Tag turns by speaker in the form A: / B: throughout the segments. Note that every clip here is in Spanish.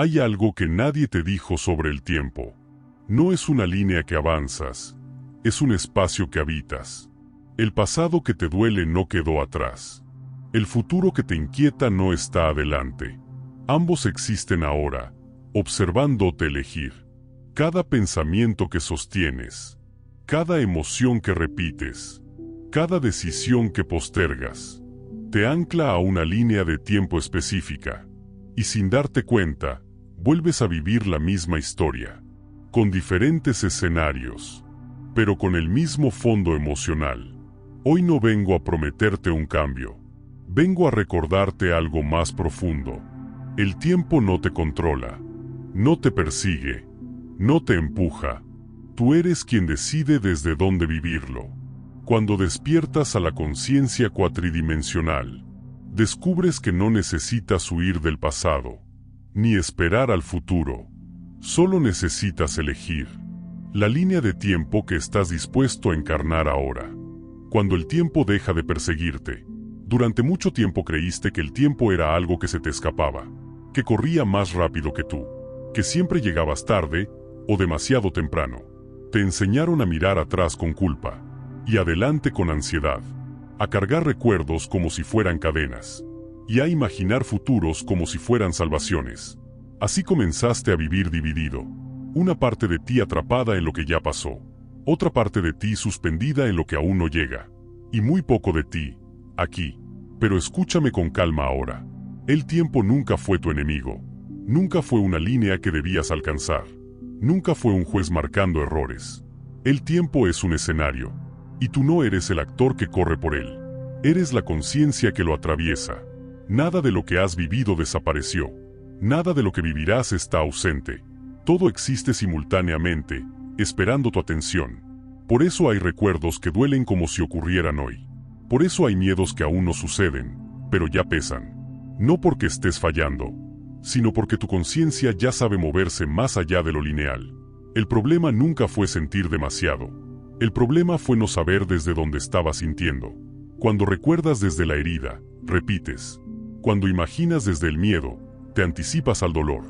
A: Hay algo que nadie te dijo sobre el tiempo. No es una línea que avanzas, es un espacio que habitas. El pasado que te duele no quedó atrás. El futuro que te inquieta no está adelante. Ambos existen ahora, observándote elegir. Cada pensamiento que sostienes, cada emoción que repites, cada decisión que postergas, te ancla a una línea de tiempo específica. Y sin darte cuenta, vuelves a vivir la misma historia, con diferentes escenarios, pero con el mismo fondo emocional. Hoy no vengo a prometerte un cambio, vengo a recordarte algo más profundo. El tiempo no te controla, no te persigue, no te empuja. Tú eres quien decide desde dónde vivirlo. Cuando despiertas a la conciencia cuatridimensional, descubres que no necesitas huir del pasado, ni esperar al futuro. Solo necesitas elegir la línea de tiempo que estás dispuesto a encarnar ahora. Cuando el tiempo deja de perseguirte, durante mucho tiempo creíste que el tiempo era algo que se te escapaba, que corría más rápido que tú, que siempre llegabas tarde o demasiado temprano. Te enseñaron a mirar atrás con culpa y adelante con ansiedad, a cargar recuerdos como si fueran cadenas y a imaginar futuros como si fueran salvaciones. Así comenzaste a vivir dividido, una parte de ti atrapada en lo que ya pasó, otra parte de ti suspendida en lo que aún no llega, y muy poco de ti, aquí. Pero escúchame con calma ahora. El tiempo nunca fue tu enemigo, nunca fue una línea que debías alcanzar, nunca fue un juez marcando errores. El tiempo es un escenario, y tú no eres el actor que corre por él, eres la conciencia que lo atraviesa. Nada de lo que has vivido desapareció, nada de lo que vivirás está ausente. Todo existe simultáneamente, esperando tu atención. Por eso hay recuerdos que duelen como si ocurrieran hoy. Por eso hay miedos que aún no suceden, pero ya pesan. No porque estés fallando, sino porque tu conciencia ya sabe moverse más allá de lo lineal. El problema nunca fue sentir demasiado. El problema fue no saber desde dónde estabas sintiendo. Cuando recuerdas desde la herida, repites. Cuando imaginas desde el miedo, te anticipas al dolor.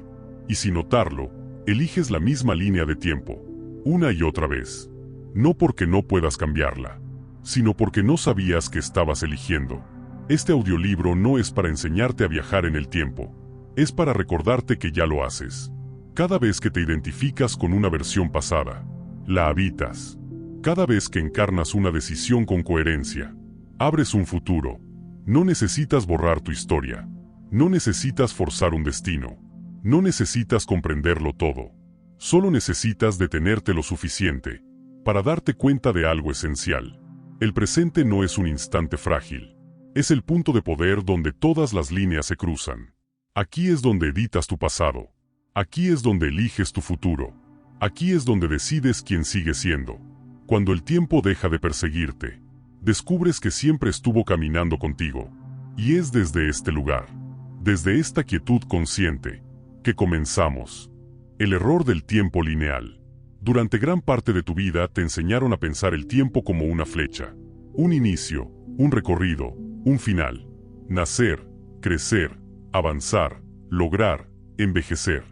A: Y sin notarlo, eliges la misma línea de tiempo, una y otra vez. No porque no puedas cambiarla, sino porque no sabías que estabas eligiendo. Este audiolibro no es para enseñarte a viajar en el tiempo, es para recordarte que ya lo haces. Cada vez que te identificas con una versión pasada, la habitas. Cada vez que encarnas una decisión con coherencia, abres un futuro. No necesitas borrar tu historia, no necesitas forzar un destino, no necesitas comprenderlo todo. Solo necesitas detenerte lo suficiente para darte cuenta de algo esencial. El presente no es un instante frágil, es el punto de poder donde todas las líneas se cruzan. Aquí es donde editas tu pasado, aquí es donde eliges tu futuro, aquí es donde decides quién sigues siendo. Cuando el tiempo deja de perseguirte, descubres que siempre estuvo caminando contigo, y es desde este lugar, desde esta quietud consciente, que comenzamos. El error del tiempo lineal. Durante gran parte de tu vida te enseñaron a pensar el tiempo como una flecha, un inicio, un recorrido, un final. Nacer, crecer, avanzar, lograr, envejecer.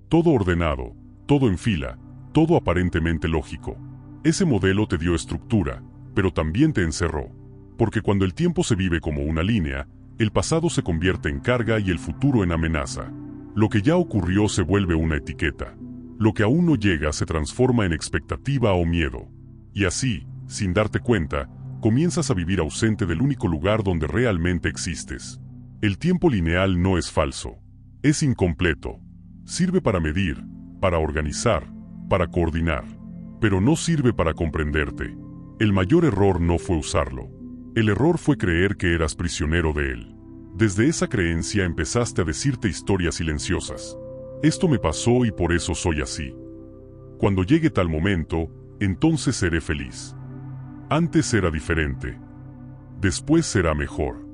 A: Todo ordenado, todo en fila, todo aparentemente lógico. Ese modelo te dio estructura, pero también te encerró. Porque cuando el tiempo se vive como una línea, el pasado se convierte en carga y el futuro en amenaza. Lo que ya ocurrió se vuelve una etiqueta. Lo que aún no llega se transforma en expectativa o miedo. Y así, sin darte cuenta, comienzas a vivir ausente del único lugar donde realmente existes. El tiempo lineal no es falso. Es incompleto. Sirve para medir, para organizar, para coordinar. Pero no sirve para comprenderte. El mayor error no fue usarlo. El error fue creer que eras prisionero de él. Desde esa creencia empezaste a decirte historias silenciosas. Esto me pasó y por eso soy así. Cuando llegue tal momento, entonces seré feliz. Antes era diferente. Después será mejor.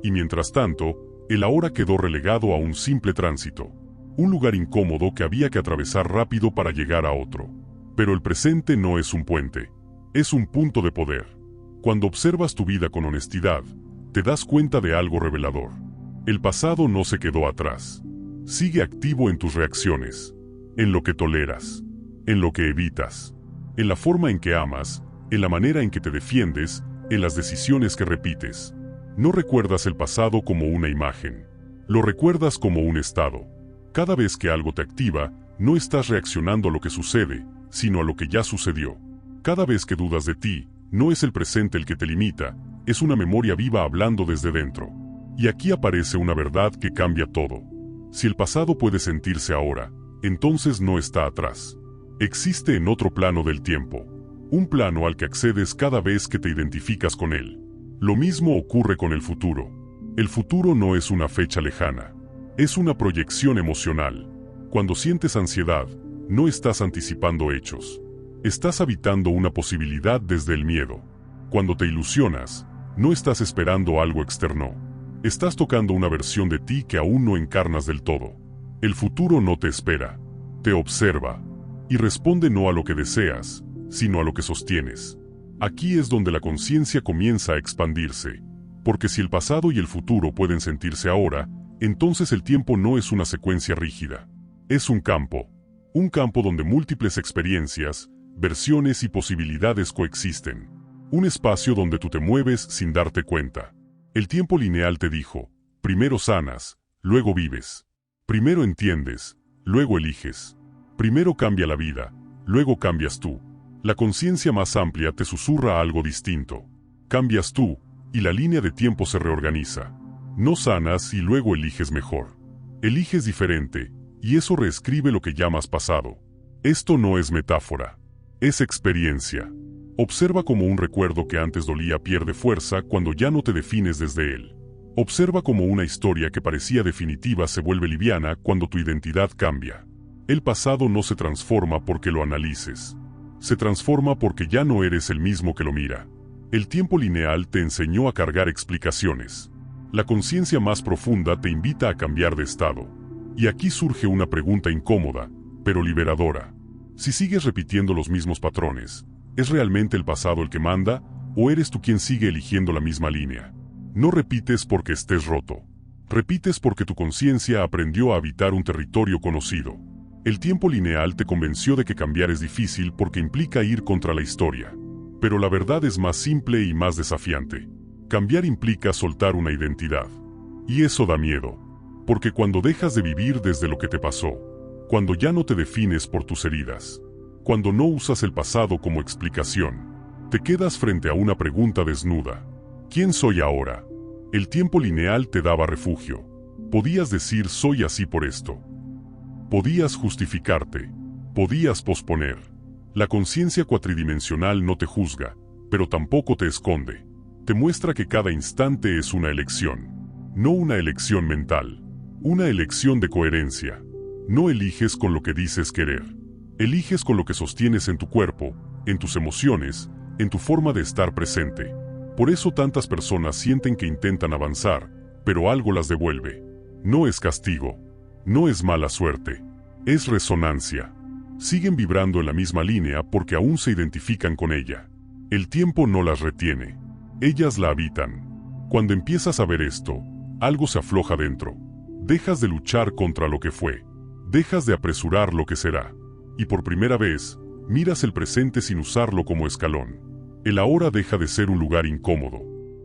A: Y mientras tanto, el ahora quedó relegado a un simple tránsito. Un lugar incómodo que había que atravesar rápido para llegar a otro. Pero el presente no es un puente. Es un punto de poder. Cuando observas tu vida con honestidad, te das cuenta de algo revelador. El pasado no se quedó atrás. Sigue activo en tus reacciones, en lo que toleras, en lo que evitas, en la forma en que amas, en la manera en que te defiendes, en las decisiones que repites. No recuerdas el pasado como una imagen, lo recuerdas como un estado. Cada vez que algo te activa, no estás reaccionando a lo que sucede, sino a lo que ya sucedió. Cada vez que dudas de ti, no es el presente el que te limita, es una memoria viva hablando desde dentro. Y aquí aparece una verdad que cambia todo. Si el pasado puede sentirse ahora, entonces no está atrás. Existe en otro plano del tiempo, un plano al que accedes cada vez que te identificas con él. Lo mismo ocurre con el futuro. El futuro no es una fecha lejana, es una proyección emocional. Cuando sientes ansiedad, no estás anticipando hechos. Estás habitando una posibilidad desde el miedo. Cuando te ilusionas, no estás esperando algo externo. Estás tocando una versión de ti que aún no encarnas del todo. El futuro no te espera, te observa, y responde no a lo que deseas, sino a lo que sostienes. Aquí es donde la conciencia comienza a expandirse, porque si el pasado y el futuro pueden sentirse ahora, entonces el tiempo no es una secuencia rígida. Es un campo donde múltiples experiencias, versiones y posibilidades coexisten. Un espacio donde tú te mueves sin darte cuenta. El tiempo lineal te dijo, primero sanas, luego vives. Primero entiendes, luego eliges. Primero cambia la vida, luego cambias tú. La conciencia más amplia te susurra algo distinto. Cambias tú, y la línea de tiempo se reorganiza. No sanas y luego eliges mejor. Eliges diferente, y eso reescribe lo que llamas pasado. Esto no es metáfora, es experiencia. Observa cómo un recuerdo que antes dolía pierde fuerza cuando ya no te defines desde él. Observa cómo una historia que parecía definitiva se vuelve liviana cuando tu identidad cambia. El pasado no se transforma porque lo analices. Se transforma porque ya no eres el mismo que lo mira. El tiempo lineal te enseñó a cargar explicaciones. La conciencia más profunda te invita a cambiar de estado. Y aquí surge una pregunta incómoda, pero liberadora. Si sigues repitiendo los mismos patrones, ¿es realmente el pasado el que manda, o eres tú quien sigue eligiendo la misma línea? No repites porque estés roto. Repites porque tu conciencia aprendió a habitar un territorio conocido. El tiempo lineal te convenció de que cambiar es difícil porque implica ir contra la historia. Pero la verdad es más simple y más desafiante. Cambiar implica soltar una identidad. Y eso da miedo. Porque cuando dejas de vivir desde lo que te pasó, cuando ya no te defines por tus heridas, cuando no usas el pasado como explicación, te quedas frente a una pregunta desnuda. ¿Quién soy ahora? El tiempo lineal te daba refugio. Podías decir soy así por esto. Podías justificarte. Podías posponer. La conciencia cuatridimensional no te juzga, pero tampoco te esconde. Te muestra que cada instante es una elección. No una elección mental. Una elección de coherencia. No eliges con lo que dices querer. Eliges con lo que sostienes en tu cuerpo, en tus emociones, en tu forma de estar presente. Por eso tantas personas sienten que intentan avanzar, pero algo las devuelve. No es castigo. No es mala suerte. Es resonancia. Siguen vibrando en la misma línea porque aún se identifican con ella. El tiempo no las retiene. Ellas la habitan. Cuando empiezas a ver esto, algo se afloja dentro. Dejas de luchar contra lo que fue. Dejas de apresurar lo que será. Y por primera vez, miras el presente sin usarlo como escalón. El ahora deja de ser un lugar incómodo.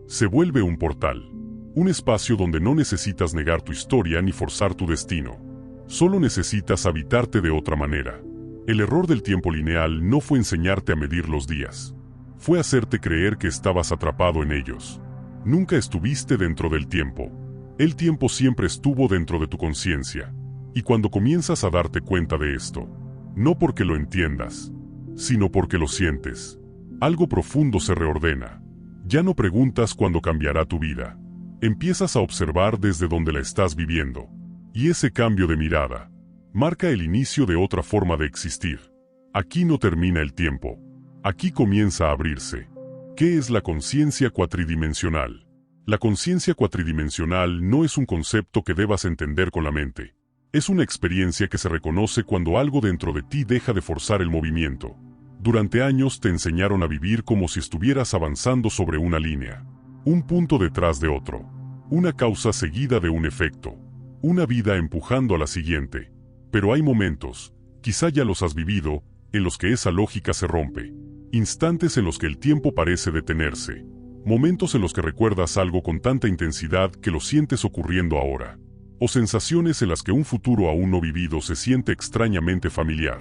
A: Se vuelve un portal. Un espacio donde no necesitas negar tu historia ni forzar tu destino. Solo necesitas habitarte de otra manera. El error del tiempo lineal no fue enseñarte a medir los días. Fue hacerte creer que estabas atrapado en ellos. Nunca estuviste dentro del tiempo. El tiempo siempre estuvo dentro de tu conciencia. Y cuando comienzas a darte cuenta de esto, no porque lo entiendas, sino porque lo sientes, algo profundo se reordena. Ya no preguntas cuándo cambiará tu vida. Empiezas a observar desde donde la estás viviendo. Y ese cambio de mirada marca el inicio de otra forma de existir. Aquí no termina el tiempo. Aquí comienza a abrirse. ¿Qué es la conciencia cuatridimensional? La conciencia cuatridimensional no es un concepto que debas entender con la mente. Es una experiencia que se reconoce cuando algo dentro de ti deja de forzar el movimiento. Durante años te enseñaron a vivir como si estuvieras avanzando sobre una línea. Un punto detrás de otro. Una causa seguida de un efecto. una vida empujando a la siguiente. Pero hay momentos, quizá ya los has vivido, en los que esa lógica se rompe. Instantes en los que el tiempo parece detenerse. Momentos en los que recuerdas algo con tanta intensidad que lo sientes ocurriendo ahora. O sensaciones en las que un futuro aún no vivido se siente extrañamente familiar.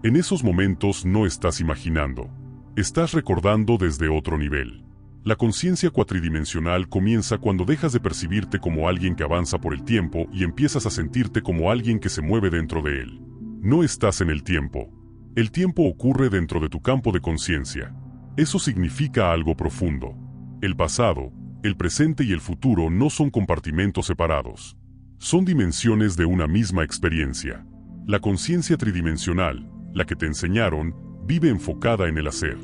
A: En esos momentos no estás imaginando. Estás recordando desde otro nivel. La conciencia cuatridimensional comienza cuando dejas de percibirte como alguien que avanza por el tiempo y empiezas a sentirte como alguien que se mueve dentro de él. No estás en el tiempo. El tiempo ocurre dentro de tu campo de conciencia. Eso significa algo profundo. El pasado, el presente y el futuro no son compartimentos separados. Son dimensiones de una misma experiencia. La conciencia tridimensional, la que te enseñaron, vive enfocada en el hacer.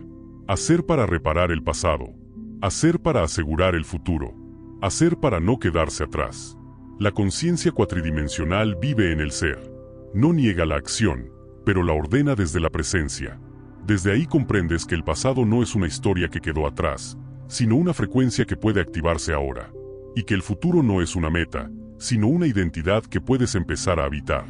A: Hacer para reparar el pasado. Hacer para asegurar el futuro. Hacer para no quedarse atrás. La conciencia cuatridimensional vive en el ser. No niega la acción, pero la ordena desde la presencia. Desde ahí comprendes que el pasado no es una historia que quedó atrás, sino una frecuencia que puede activarse ahora. Y que el futuro no es una meta, sino una identidad que puedes empezar a habitar.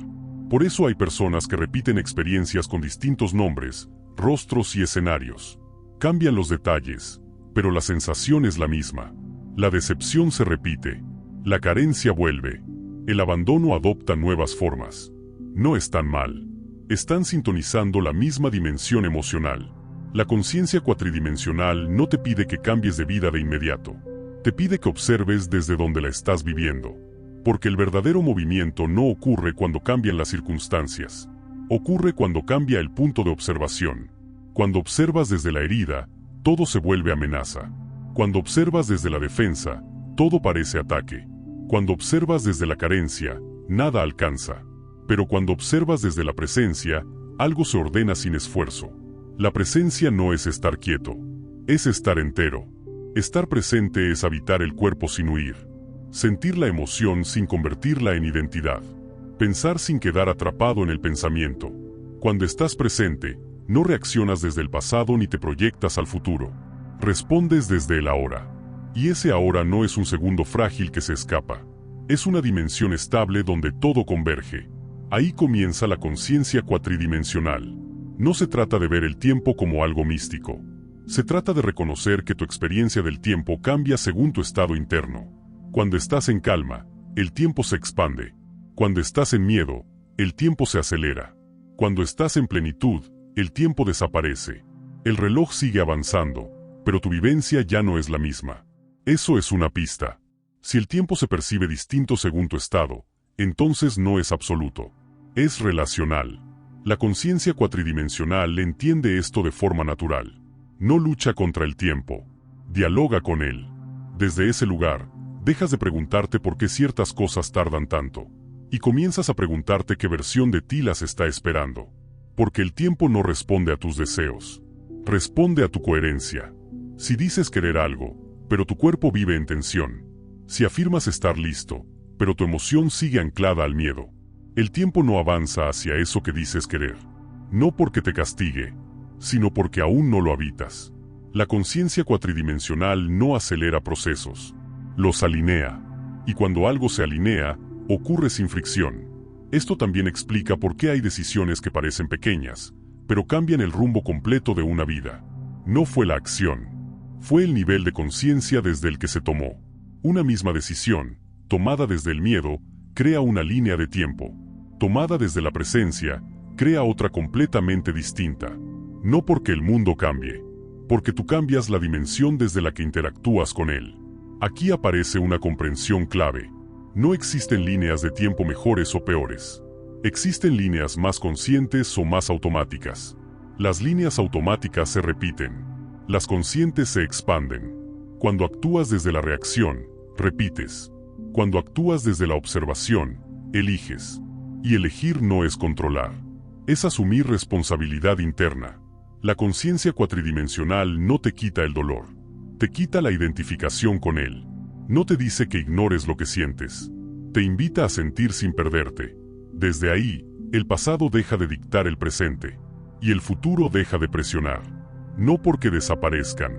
A: Por eso hay personas que repiten experiencias con distintos nombres, rostros y escenarios. Cambian los detalles, pero la sensación es la misma. La decepción se repite. La carencia vuelve. El abandono adopta nuevas formas. No están mal. Están sintonizando la misma dimensión emocional. La conciencia cuatridimensional no te pide que cambies de vida de inmediato. Te pide que observes desde donde la estás viviendo. Porque el verdadero movimiento no ocurre cuando cambian las circunstancias. Ocurre cuando cambia el punto de observación. Cuando observas desde la herida, todo se vuelve amenaza. Cuando observas desde la defensa, todo parece ataque. Cuando observas desde la carencia, nada alcanza. Pero cuando observas desde la presencia, algo se ordena sin esfuerzo. La presencia no es estar quieto, es estar entero. Estar presente es habitar el cuerpo sin huir. Sentir la emoción sin convertirla en identidad. Pensar sin quedar atrapado en el pensamiento. Cuando estás presente, no reaccionas desde el pasado ni te proyectas al futuro. Respondes desde el ahora. Y ese ahora no es un segundo frágil que se escapa. Es una dimensión estable donde todo converge. Ahí comienza la conciencia cuatridimensional. No se trata de ver el tiempo como algo místico. Se trata de reconocer que tu experiencia del tiempo cambia según tu estado interno. Cuando estás en calma, el tiempo se expande. Cuando estás en miedo, el tiempo se acelera. Cuando estás en plenitud, el tiempo desaparece. El reloj sigue avanzando, pero tu vivencia ya no es la misma. Eso es una pista. Si el tiempo se percibe distinto según tu estado, entonces no es absoluto. Es relacional. La conciencia cuatridimensional entiende esto de forma natural. No lucha contra el tiempo. Dialoga con él. Desde ese lugar, dejas de preguntarte por qué ciertas cosas tardan tanto. Y comienzas a preguntarte qué versión de ti las está esperando. Porque el tiempo no responde a tus deseos. Responde a tu coherencia. Si dices querer algo, pero tu cuerpo vive en tensión. Si afirmas estar listo, pero tu emoción sigue anclada al miedo. El tiempo no avanza hacia eso que dices querer. No porque te castigue, sino porque aún no lo habitas. La conciencia cuatridimensional no acelera procesos. Los alinea. Y cuando algo se alinea, ocurre sin fricción. Esto también explica por qué hay decisiones que parecen pequeñas, pero cambian el rumbo completo de una vida. No fue la acción. Fue el nivel de conciencia desde el que se tomó. Una misma decisión, tomada desde el miedo, crea una línea de tiempo. Tomada desde la presencia, crea otra completamente distinta. No porque el mundo cambie, porque tú cambias la dimensión desde la que interactúas con él. Aquí aparece una comprensión clave. No existen líneas de tiempo mejores o peores. Existen líneas más conscientes o más automáticas. Las líneas automáticas se repiten. Las conscientes se expanden. Cuando actúas desde la reacción, repites. Cuando actúas desde la observación, eliges. Y elegir no es controlar. Es asumir responsabilidad interna. La conciencia cuatridimensional no te quita el dolor. Te quita la identificación con él. No te dice que ignores lo que sientes. Te invita a sentir sin perderte. Desde ahí, el pasado deja de dictar el presente. Y el futuro deja de presionar. No porque desaparezcan,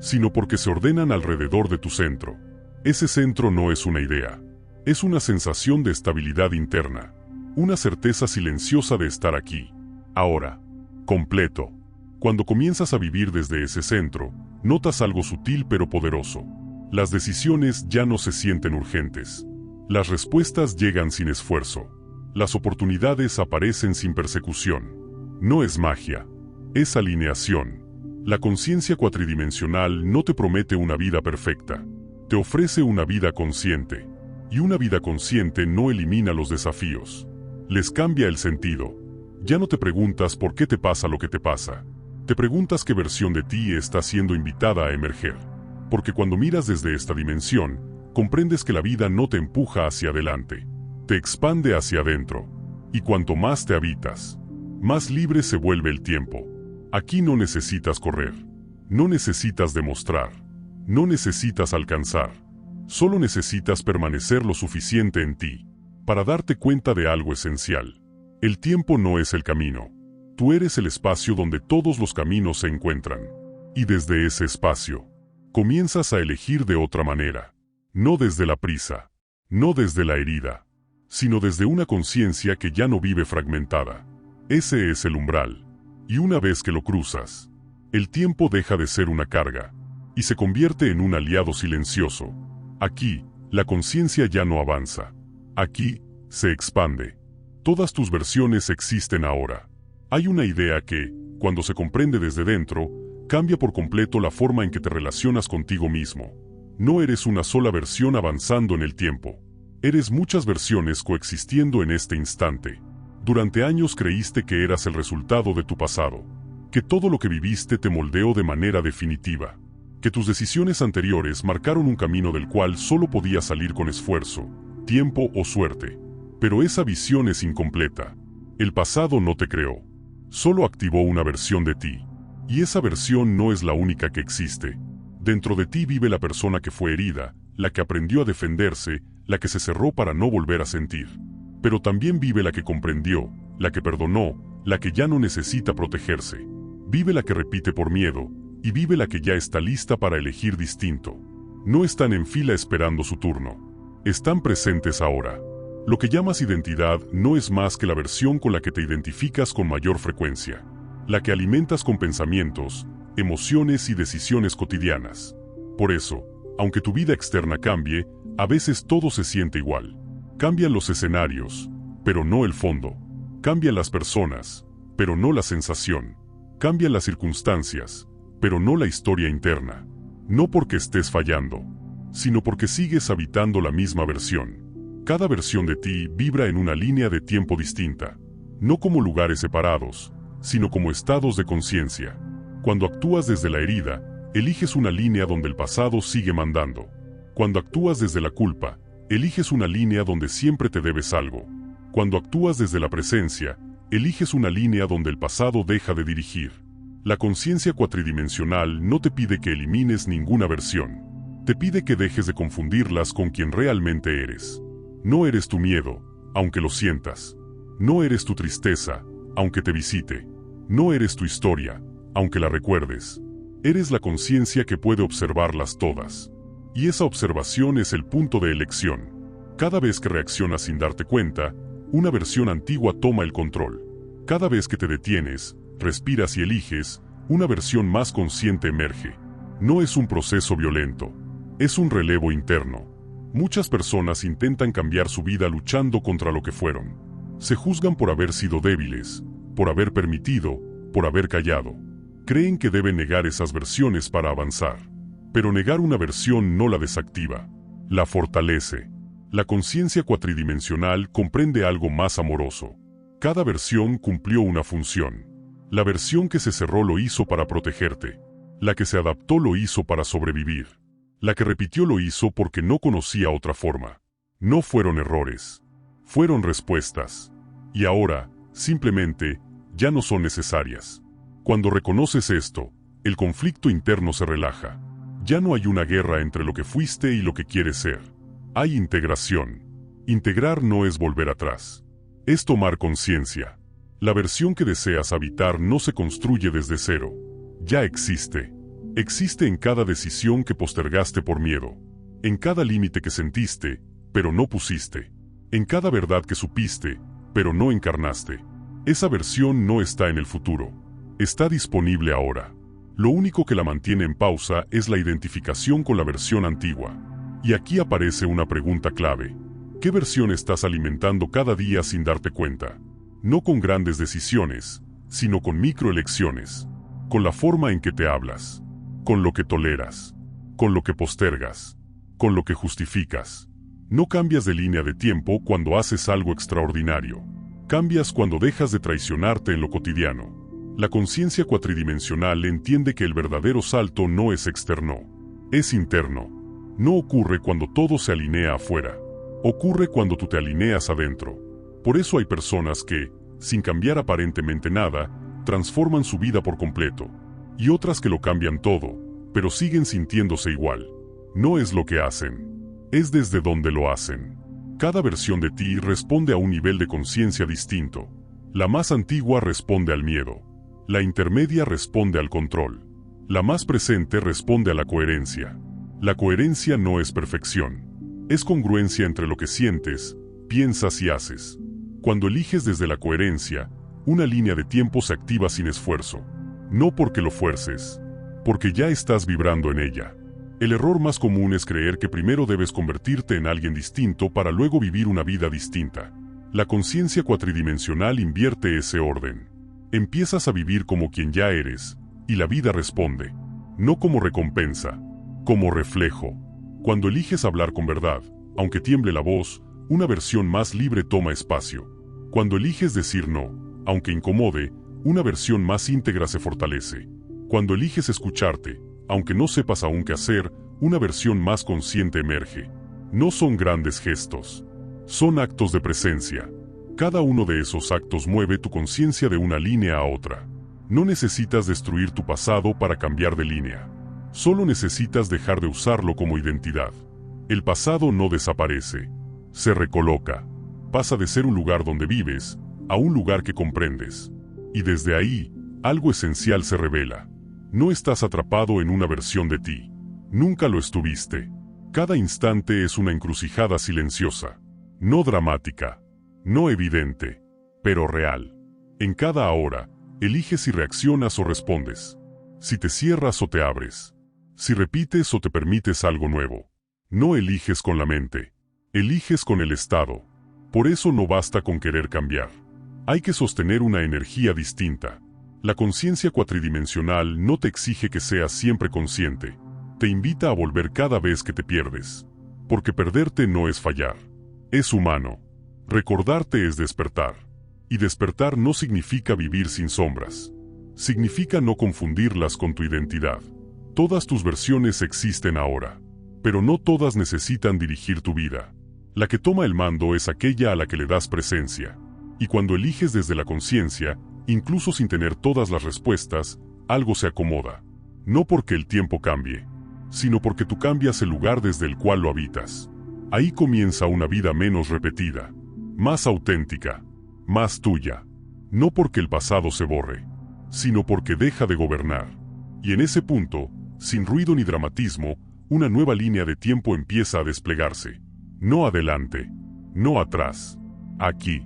A: sino porque se ordenan alrededor de tu centro. Ese centro no es una idea. Es una sensación de estabilidad interna, una certeza silenciosa de estar aquí, ahora, completo. Cuando comienzas a vivir desde ese centro, notas algo sutil pero poderoso. Las decisiones ya no se sienten urgentes. Las respuestas llegan sin esfuerzo. Las oportunidades aparecen sin persecución. No es magia, es alineación. La conciencia cuatridimensional no te promete una vida perfecta. Te ofrece una vida consciente. Y una vida consciente no elimina los desafíos. Les cambia el sentido. Ya no te preguntas por qué te pasa lo que te pasa. Te preguntas qué versión de ti está siendo invitada a emerger. Porque cuando miras desde esta dimensión, comprendes que la vida no te empuja hacia adelante. Te expande hacia adentro. Y cuanto más te habitas, más libre se vuelve el tiempo. Aquí no necesitas correr. No necesitas demostrar. No necesitas alcanzar. Solo necesitas permanecer lo suficiente en ti para darte cuenta de algo esencial. El tiempo no es el camino. Tú eres el espacio donde todos los caminos se encuentran. Y desde ese espacio, comienzas a elegir de otra manera. No desde la prisa, no desde la herida, sino desde una conciencia que ya no vive fragmentada. Ese es el umbral. Y una vez que lo cruzas, el tiempo deja de ser una carga y se convierte en un aliado silencioso. Aquí, la conciencia ya no avanza. Aquí, se expande. Todas tus versiones existen ahora. Hay una idea que, cuando se comprende desde dentro, cambia por completo la forma en que te relacionas contigo mismo. No eres una sola versión avanzando en el tiempo. Eres muchas versiones coexistiendo en este instante. Durante años creíste que eras el resultado de tu pasado, que todo lo que viviste te moldeó de manera definitiva, que tus decisiones anteriores marcaron un camino del cual solo podías salir con esfuerzo, tiempo o suerte. Pero esa visión es incompleta. El pasado no te creó. Solo activó una versión de ti. Y esa versión no es la única que existe. Dentro de ti vive la persona que fue herida, la que aprendió a defenderse, la que se cerró para no volver a sentir. Pero también vive la que comprendió, la que perdonó, la que ya no necesita protegerse. Vive la que repite por miedo, y vive la que ya está lista para elegir distinto. No están en fila esperando su turno. Están presentes ahora. Lo que llamas identidad no es más que la versión con la que te identificas con mayor frecuencia, la que alimentas con pensamientos, emociones y decisiones cotidianas. Por eso, aunque tu vida externa cambie, a veces todo se siente igual. Cambian los escenarios, pero no el fondo. Cambian las personas, pero no la sensación. Cambian las circunstancias, pero no la historia interna. No porque estés fallando, sino porque sigues habitando la misma versión. Cada versión de ti vibra en una línea de tiempo distinta, no como lugares separados, sino como estados de conciencia. Cuando actúas desde la herida, eliges una línea donde el pasado sigue mandando. Cuando actúas desde la culpa, eliges una línea donde siempre te debes algo. Cuando actúas desde la presencia, eliges una línea donde el pasado deja de dirigir. La conciencia cuatridimensional no te pide que elimines ninguna versión. Te pide que dejes de confundirlas con quien realmente eres. No eres tu miedo, aunque lo sientas. No eres tu tristeza, aunque te visite. No eres tu historia, aunque la recuerdes. Eres la conciencia que puede observarlas todas. Y esa observación es el punto de elección. Cada vez que reaccionas sin darte cuenta, una versión antigua toma el control. Cada vez que te detienes, respiras y eliges, una versión más consciente emerge. No es un proceso violento, es un relevo interno. Muchas personas intentan cambiar su vida luchando contra lo que fueron. Se juzgan por haber sido débiles, por haber permitido, por haber callado. Creen que deben negar esas versiones para avanzar. Pero negar una versión no la desactiva, la fortalece. La conciencia cuatridimensional comprende algo más amoroso. Cada versión cumplió una función. La versión que se cerró lo hizo para protegerte. La que se adaptó lo hizo para sobrevivir. La que repitió lo hizo porque no conocía otra forma. No fueron errores. Fueron respuestas. Y ahora, simplemente, ya no son necesarias. Cuando reconoces esto, el conflicto interno se relaja. Ya no hay una guerra entre lo que fuiste y lo que quieres ser. Hay integración. Integrar no es volver atrás. Es tomar conciencia. La versión que deseas habitar no se construye desde cero. Ya existe. Existe en cada decisión que postergaste por miedo. En cada límite que sentiste, pero no pusiste. En cada verdad que supiste, pero no encarnaste. Esa versión no está en el futuro. Está disponible ahora. Lo único que la mantiene en pausa es la identificación con la versión antigua. Y aquí aparece una pregunta clave. ¿Qué versión estás alimentando cada día sin darte cuenta? No con grandes decisiones, sino con microelecciones. Con la forma en que te hablas. Con lo que toleras. Con lo que postergas. Con lo que justificas. No cambias de línea de tiempo cuando haces algo extraordinario. Cambias cuando dejas de traicionarte en lo cotidiano. La conciencia cuatridimensional entiende que el verdadero salto no es externo, es interno. No ocurre cuando todo se alinea afuera. Ocurre cuando tú te alineas adentro. Por eso hay personas que, sin cambiar aparentemente nada, transforman su vida por completo. Y otras que lo cambian todo, pero siguen sintiéndose igual. No es lo que hacen, es desde donde lo hacen. Cada versión de ti responde a un nivel de conciencia distinto. La más antigua responde al miedo. La intermedia responde al control. La más presente responde a la coherencia. La coherencia no es perfección. Es congruencia entre lo que sientes, piensas y haces. Cuando eliges desde la coherencia, una línea de tiempo se activa sin esfuerzo. No porque lo fuerces, porque ya estás vibrando en ella. El error más común es creer que primero debes convertirte en alguien distinto para luego vivir una vida distinta. La conciencia cuatridimensional invierte ese orden. Empiezas a vivir como quien ya eres, y la vida responde. No como recompensa, como reflejo. Cuando eliges hablar con verdad, aunque tiemble la voz, una versión más libre toma espacio. Cuando eliges decir no, aunque incomode, una versión más íntegra se fortalece. Cuando eliges escucharte, aunque no sepas aún qué hacer, una versión más consciente emerge. No son grandes gestos. Son actos de presencia. Cada uno de esos actos mueve tu conciencia de una línea a otra. No necesitas destruir tu pasado para cambiar de línea. Solo necesitas dejar de usarlo como identidad. El pasado no desaparece. Se recoloca. Pasa de ser un lugar donde vives, a un lugar que comprendes. Y desde ahí, algo esencial se revela. No estás atrapado en una versión de ti. Nunca lo estuviste. Cada instante es una encrucijada silenciosa. No dramática. No evidente. Pero real. En cada hora, eliges si reaccionas o respondes. Si te cierras o te abres. Si repites o te permites algo nuevo. No eliges con la mente. Eliges con el estado. Por eso no basta con querer cambiar. Hay que sostener una energía distinta. La conciencia cuatridimensional no te exige que seas siempre consciente. Te invita a volver cada vez que te pierdes. Porque perderte no es fallar. Es humano. Recordarte es despertar. Y despertar no significa vivir sin sombras. Significa no confundirlas con tu identidad. Todas tus versiones existen ahora. Pero no todas necesitan dirigir tu vida. La que toma el mando es aquella a la que le das presencia. Y cuando eliges desde la conciencia, incluso sin tener todas las respuestas, algo se acomoda. No porque el tiempo cambie, sino porque tú cambias el lugar desde el cual lo habitas. Ahí comienza una vida menos repetida, más auténtica, más tuya. No porque el pasado se borre, sino porque deja de gobernar. Y en ese punto, sin ruido ni dramatismo, una nueva línea de tiempo empieza a desplegarse. No adelante, no atrás, aquí.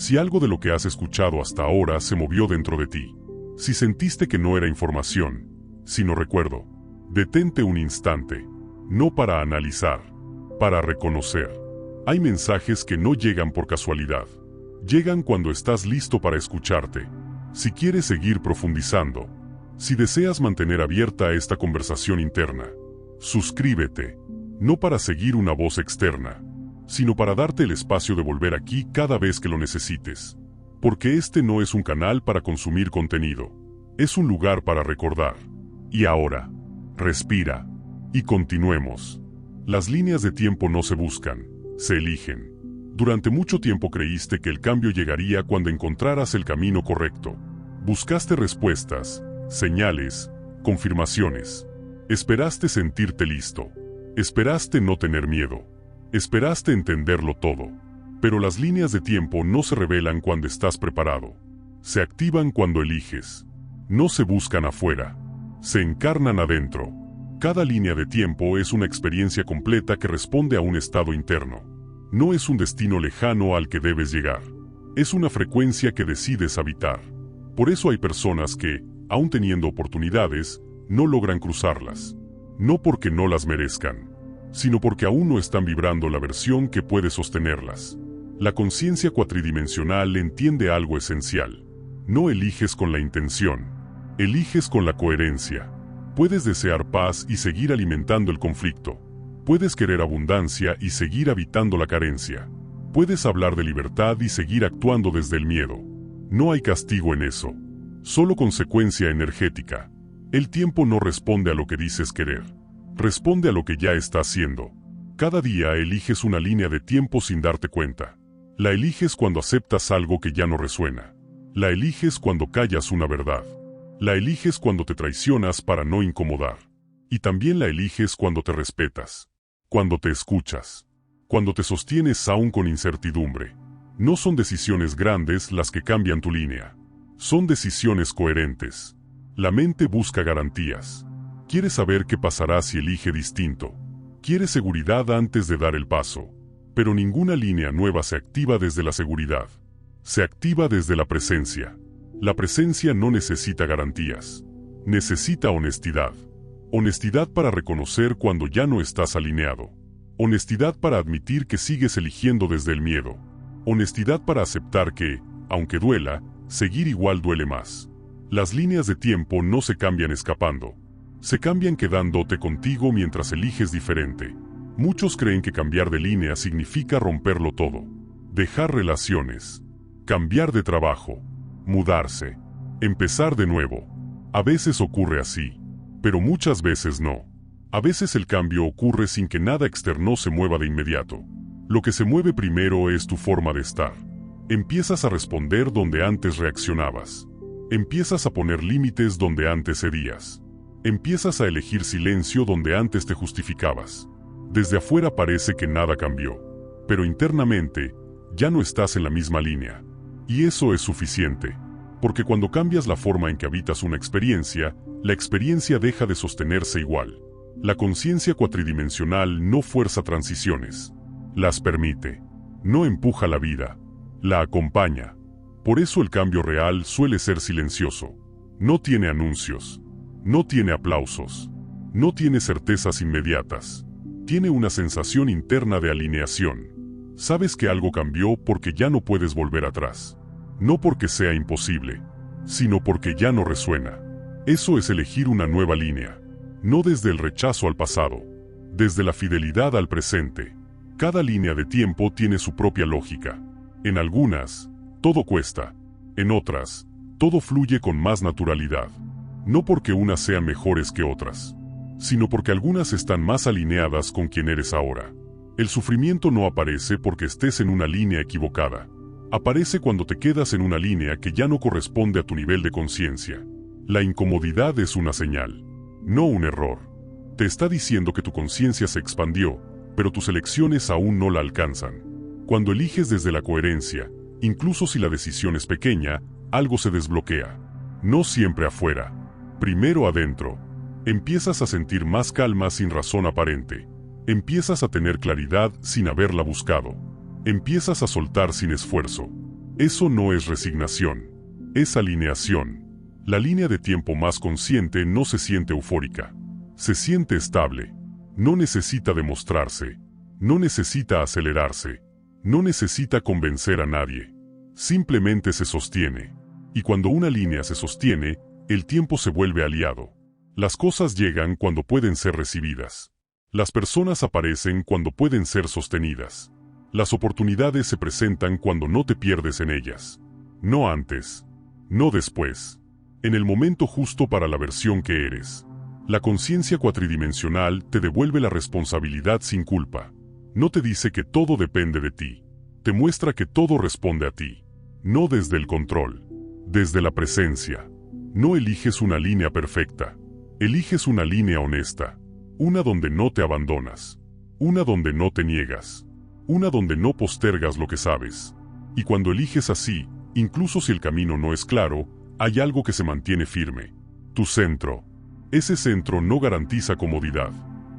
A: Si algo de lo que has escuchado hasta ahora se movió dentro de ti, si sentiste que no era información, sino recuerdo, detente un instante, no para analizar, para reconocer. Hay mensajes que no llegan por casualidad. Llegan cuando estás listo para escucharte. Si quieres seguir profundizando, si deseas mantener abierta esta conversación interna, suscríbete, no para seguir una voz externa, sino para darte el espacio de volver aquí cada vez que lo necesites. Porque este no es un canal para consumir contenido, es un lugar para recordar. Y ahora, respira, y continuemos. Las líneas de tiempo no se buscan, se eligen. Durante mucho tiempo creíste que el cambio llegaría cuando encontraras el camino correcto. Buscaste respuestas, señales, confirmaciones. Esperaste sentirte listo. Esperaste no tener miedo. Esperaste entenderlo todo. Pero las líneas de tiempo no se revelan cuando estás preparado. Se activan cuando eliges. No se buscan afuera. Se encarnan adentro. Cada línea de tiempo es una experiencia completa que responde a un estado interno. No es un destino lejano al que debes llegar. Es una frecuencia que decides habitar. Por eso hay personas que, aun teniendo oportunidades, no logran cruzarlas. No porque no las merezcan, sino porque aún no están vibrando la versión que puede sostenerlas. La conciencia cuatridimensional entiende algo esencial. No eliges con la intención, eliges con la coherencia. Puedes desear paz y seguir alimentando el conflicto. Puedes querer abundancia y seguir habitando la carencia. Puedes hablar de libertad y seguir actuando desde el miedo. No hay castigo en eso, solo consecuencia energética. El tiempo no responde a lo que dices querer, responde a lo que ya está haciendo. Cada día eliges una línea de tiempo sin darte cuenta. La eliges cuando aceptas algo que ya no resuena. La eliges cuando callas una verdad. La eliges cuando te traicionas para no incomodar. Y también la eliges cuando te respetas, cuando te escuchas, cuando te sostienes aún con incertidumbre. No son decisiones grandes las que cambian tu línea. Son decisiones coherentes. La mente busca garantías. Quiere saber qué pasará si elige distinto. Quiere seguridad antes de dar el paso. Pero ninguna línea nueva se activa desde la seguridad. Se activa desde la presencia. La presencia no necesita garantías. Necesita honestidad. Honestidad para reconocer cuando ya no estás alineado. Honestidad para admitir que sigues eligiendo desde el miedo. Honestidad para aceptar que, aunque duela, seguir igual duele más. Las líneas de tiempo no se cambian escapando. Se cambian quedándote contigo mientras eliges diferente. Muchos creen que cambiar de línea significa romperlo todo. Dejar relaciones. Cambiar de trabajo. Mudarse. Empezar de nuevo. A veces ocurre así. Pero muchas veces no. A veces el cambio ocurre sin que nada externo se mueva de inmediato. Lo que se mueve primero es tu forma de estar. Empiezas a responder donde antes reaccionabas. Empiezas a poner límites donde antes cedías. Empiezas a elegir silencio donde antes te justificabas. Desde afuera parece que nada cambió. Pero internamente, ya no estás en la misma línea. Y eso es suficiente. Porque cuando cambias la forma en que habitas una experiencia, la experiencia deja de sostenerse igual. La conciencia cuatridimensional no fuerza transiciones. Las permite. No empuja la vida. La acompaña. Por eso el cambio real suele ser silencioso. No tiene anuncios. No tiene aplausos. No tiene certezas inmediatas. Tiene una sensación interna de alineación. Sabes que algo cambió porque ya no puedes volver atrás. No porque sea imposible, sino porque ya no resuena. Eso es elegir una nueva línea. No desde el rechazo al pasado, desde la fidelidad al presente. Cada línea de tiempo tiene su propia lógica. En algunas, todo cuesta. En otras, todo fluye con más naturalidad. No porque unas sean mejores que otras, sino porque algunas están más alineadas con quien eres ahora. El sufrimiento no aparece porque estés en una línea equivocada. Aparece cuando te quedas en una línea que ya no corresponde a tu nivel de conciencia. La incomodidad es una señal, no un error. Te está diciendo que tu conciencia se expandió, pero tus elecciones aún no la alcanzan. Cuando eliges desde la coherencia, incluso si la decisión es pequeña, algo se desbloquea. No siempre afuera, primero adentro. Empiezas a sentir más calma sin razón aparente. Empiezas a tener claridad sin haberla buscado. Empiezas a soltar sin esfuerzo. Eso no es resignación, es alineación. La línea de tiempo más consciente no se siente eufórica. Se siente estable. No necesita demostrarse. No necesita acelerarse. No necesita convencer a nadie. Simplemente se sostiene. Y cuando una línea se sostiene, el tiempo se vuelve aliado. Las cosas llegan cuando pueden ser recibidas. Las personas aparecen cuando pueden ser sostenidas. Las oportunidades se presentan cuando no te pierdes en ellas. No antes. No después. En el momento justo para la versión que eres. La conciencia cuatridimensional te devuelve la responsabilidad sin culpa. No te dice que todo depende de ti. Te muestra que todo responde a ti. No desde el control. Desde la presencia. No eliges una línea perfecta. Eliges una línea honesta. Una donde no te abandonas. Una donde no te niegas. Una donde no postergas lo que sabes. Y cuando eliges así, incluso si el camino no es claro, hay algo que se mantiene firme. Tu centro. Ese centro no garantiza comodidad.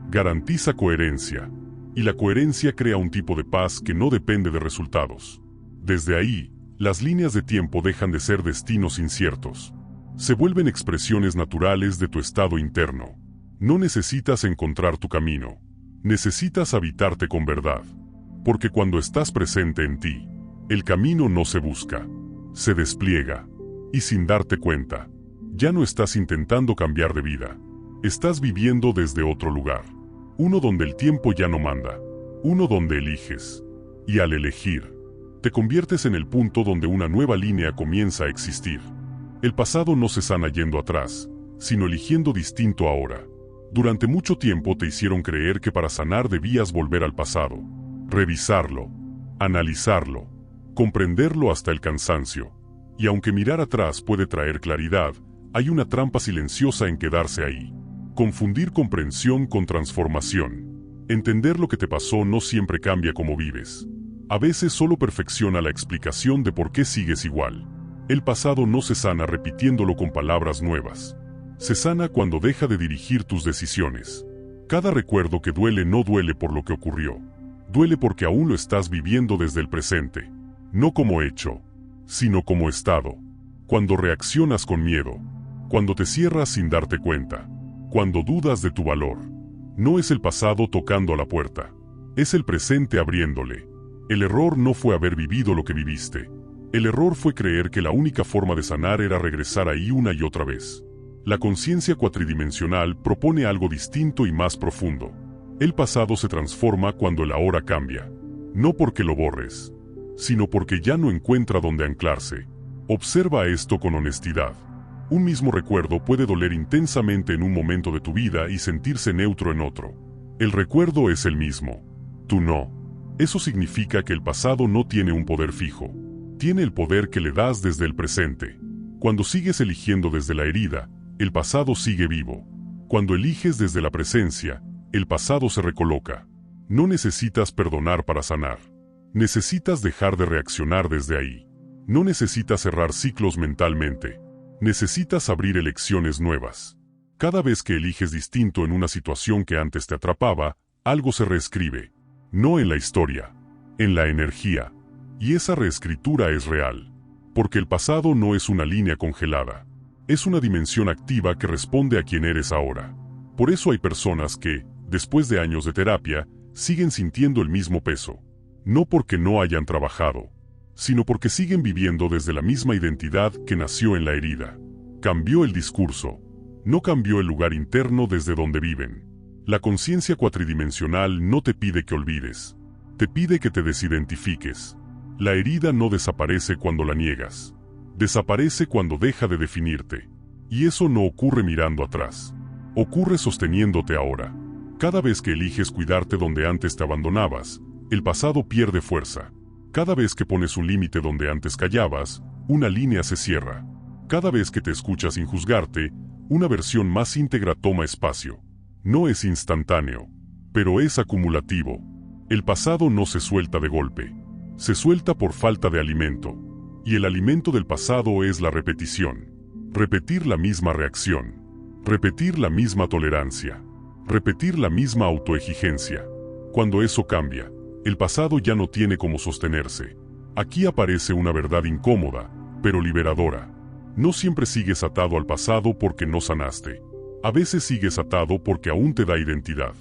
A: Garantiza coherencia. Y la coherencia crea un tipo de paz que no depende de resultados. Desde ahí, las líneas de tiempo dejan de ser destinos inciertos. Se vuelven expresiones naturales de tu estado interno. No necesitas encontrar tu camino. Necesitas habitarte con verdad. Porque cuando estás presente en ti, el camino no se busca, se despliega. Y sin darte cuenta, ya no estás intentando cambiar de vida. Estás viviendo desde otro lugar. Uno donde el tiempo ya no manda. Uno donde eliges. Y al elegir, te conviertes en el punto donde una nueva línea comienza a existir. El pasado no se sana yendo atrás, sino eligiendo distinto ahora. Durante mucho tiempo te hicieron creer que para sanar debías volver al pasado, revisarlo, analizarlo, comprenderlo hasta el cansancio. Y aunque mirar atrás puede traer claridad, hay una trampa silenciosa en quedarse ahí. Confundir comprensión con transformación. Entender lo que te pasó no siempre cambia cómo vives. A veces solo perfecciona la explicación de por qué sigues igual. El pasado no se sana repitiéndolo con palabras nuevas. Se sana cuando deja de dirigir tus decisiones. Cada recuerdo que duele no duele por lo que ocurrió. Duele porque aún lo estás viviendo desde el presente. No como hecho, sino como estado. Cuando reaccionas con miedo. Cuando te cierras sin darte cuenta. Cuando dudas de tu valor. No es el pasado tocando a la puerta. Es el presente abriéndole. El error no fue haber vivido lo que viviste. El error fue creer que la única forma de sanar era regresar ahí una y otra vez. La conciencia cuatridimensional propone algo distinto y más profundo. El pasado se transforma cuando el ahora cambia. No porque lo borres, sino porque ya no encuentra dónde anclarse. Observa esto con honestidad. Un mismo recuerdo puede doler intensamente en un momento de tu vida y sentirse neutro en otro. El recuerdo es el mismo. Tú no. Eso significa que el pasado no tiene un poder fijo. Tiene el poder que le das desde el presente. Cuando sigues eligiendo desde la herida, el pasado sigue vivo. Cuando eliges desde la presencia, el pasado se recoloca. No necesitas perdonar para sanar. Necesitas dejar de reaccionar desde ahí. No necesitas cerrar ciclos mentalmente. Necesitas abrir elecciones nuevas. Cada vez que eliges distinto en una situación que antes te atrapaba, algo se reescribe. No en la historia, en la energía. Y esa reescritura es real. Porque el pasado no es una línea congelada. Es una dimensión activa que responde a quien eres ahora. Por eso hay personas que, después de años de terapia, siguen sintiendo el mismo peso. No porque no hayan trabajado, sino porque siguen viviendo desde la misma identidad que nació en la herida. Cambió el discurso. No cambió el lugar interno desde donde viven. La conciencia cuatridimensional no te pide que olvides. Te pide que te desidentifiques. La herida no desaparece cuando la niegas. Desaparece cuando deja de definirte. Y eso no ocurre mirando atrás. Ocurre sosteniéndote ahora. Cada vez que eliges cuidarte donde antes te abandonabas, el pasado pierde fuerza. Cada vez que pones un límite donde antes callabas, una línea se cierra. Cada vez que te escuchas sin juzgarte, una versión más íntegra toma espacio. No es instantáneo, pero es acumulativo. El pasado no se suelta de golpe. Se suelta por falta de alimento. Y el alimento del pasado es la repetición. Repetir la misma reacción. Repetir la misma tolerancia. Repetir la misma autoexigencia. Cuando eso cambia, el pasado ya no tiene cómo sostenerse. Aquí aparece una verdad incómoda, pero liberadora. No siempre sigues atado al pasado porque no sanaste. A veces sigues atado porque aún te da identidad.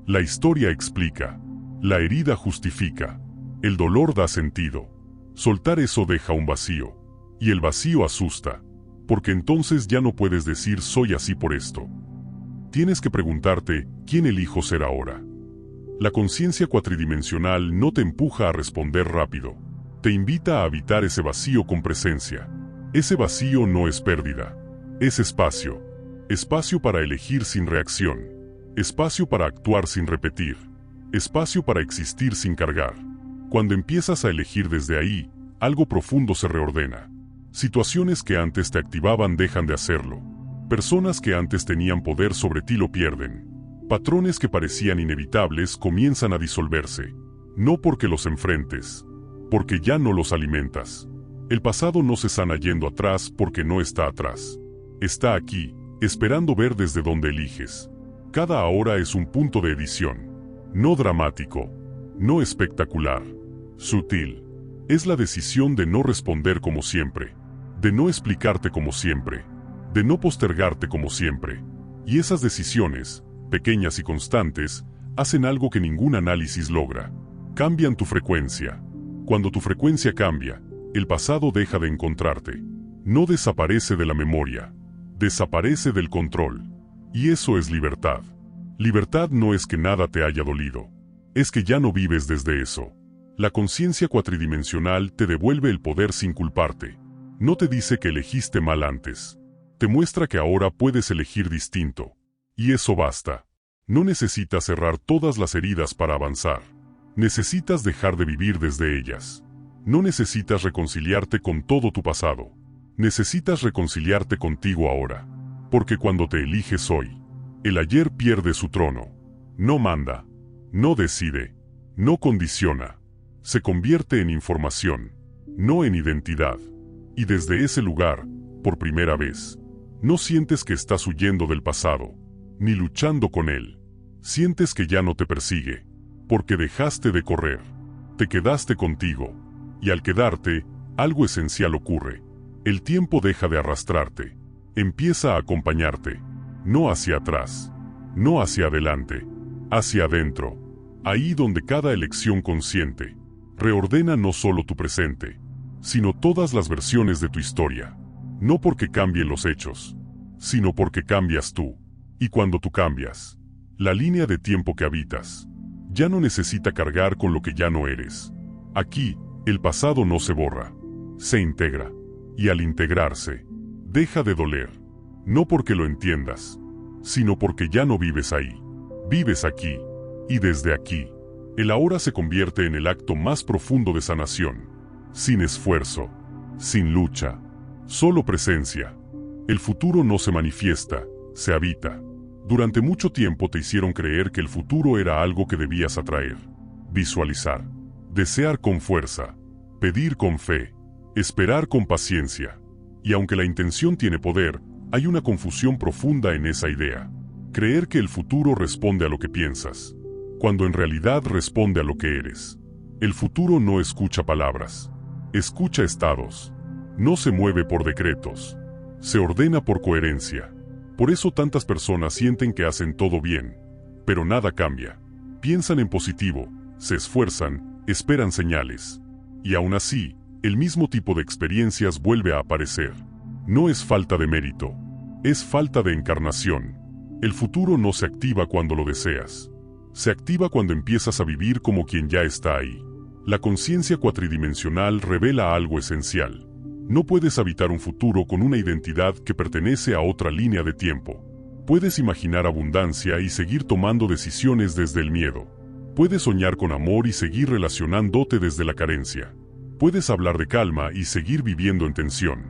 A: La historia explica. La herida justifica. El dolor da sentido. Soltar eso deja un vacío. Y el vacío asusta. Porque entonces ya no puedes decir soy así por esto. Tienes que preguntarte, ¿quién elijo ser ahora? La conciencia cuatridimensional no te empuja a responder rápido. Te invita a habitar ese vacío con presencia. Ese vacío no es pérdida. Es espacio. Espacio para elegir sin reacción. Espacio para actuar sin repetir. Espacio para existir sin cargar. Cuando empiezas a elegir desde ahí, algo profundo se reordena. Situaciones que antes te activaban dejan de hacerlo. Personas que antes tenían poder sobre ti lo pierden. Patrones que parecían inevitables comienzan a disolverse. No porque los enfrentes, porque ya no los alimentas. El pasado no se sana yendo atrás porque no está atrás. Está aquí, esperando ver desde dónde eliges. Cada ahora es un punto de edición. No dramático, no espectacular, sutil. Es la decisión de no responder como siempre, de no explicarte como siempre, de no postergarte como siempre. Y esas decisiones, pequeñas y constantes, hacen algo que ningún análisis logra. Cambian tu frecuencia. Cuando tu frecuencia cambia, el pasado deja de encontrarte. No desaparece de la memoria, desaparece del control. Y eso es libertad. Libertad no es que nada te haya dolido, es que ya no vives desde eso. La conciencia cuatridimensional te devuelve el poder sin culparte. No te dice que elegiste mal antes. Te muestra que ahora puedes elegir distinto. Y eso basta. No necesitas cerrar todas las heridas para avanzar. Necesitas dejar de vivir desde ellas. No necesitas reconciliarte con todo tu pasado. Necesitas reconciliarte contigo ahora. Porque cuando te eliges hoy, el ayer pierde su trono. No manda, no decide, no condiciona. Se convierte en información, no en identidad. Y desde ese lugar, por primera vez, no sientes que estás huyendo del pasado, ni luchando con él. Sientes que ya no te persigue, porque dejaste de correr. Te quedaste contigo. Y al quedarte, algo esencial ocurre. El tiempo deja de arrastrarte. Empieza a acompañarte. No hacia atrás, no hacia adelante, hacia adentro. Ahí donde cada elección consciente reordena no solo tu presente, sino todas las versiones de tu historia. No porque cambien los hechos, sino porque cambias tú. Y cuando tú cambias, la línea de tiempo que habitas ya no necesita cargar con lo que ya no eres. Aquí, el pasado no se borra, se integra. Y al integrarse, deja de doler. No porque lo entiendas, sino porque ya no vives ahí. Vives aquí, y desde aquí, el ahora se convierte en el acto más profundo de sanación. Sin esfuerzo, sin lucha, solo presencia. El futuro no se manifiesta, se habita. Durante mucho tiempo te hicieron creer que el futuro era algo que debías atraer, visualizar, desear con fuerza, pedir con fe, esperar con paciencia. Y aunque la intención tiene poder, hay una confusión profunda en esa idea. Creer que el futuro responde a lo que piensas, cuando en realidad responde a lo que eres. El futuro no escucha palabras, escucha estados. No se mueve por decretos, se ordena por coherencia. Por eso tantas personas sienten que hacen todo bien, pero nada cambia. Piensan en positivo, se esfuerzan, esperan señales. Y aún así, el mismo tipo de experiencias vuelve a aparecer. No es falta de mérito, es falta de encarnación. El futuro no se activa cuando lo deseas. Se activa cuando empiezas a vivir como quien ya está ahí. La conciencia cuatridimensional revela algo esencial. No puedes habitar un futuro con una identidad que pertenece a otra línea de tiempo. Puedes imaginar abundancia y seguir tomando decisiones desde el miedo. Puedes soñar con amor y seguir relacionándote desde la carencia. Puedes hablar de calma y seguir viviendo en tensión.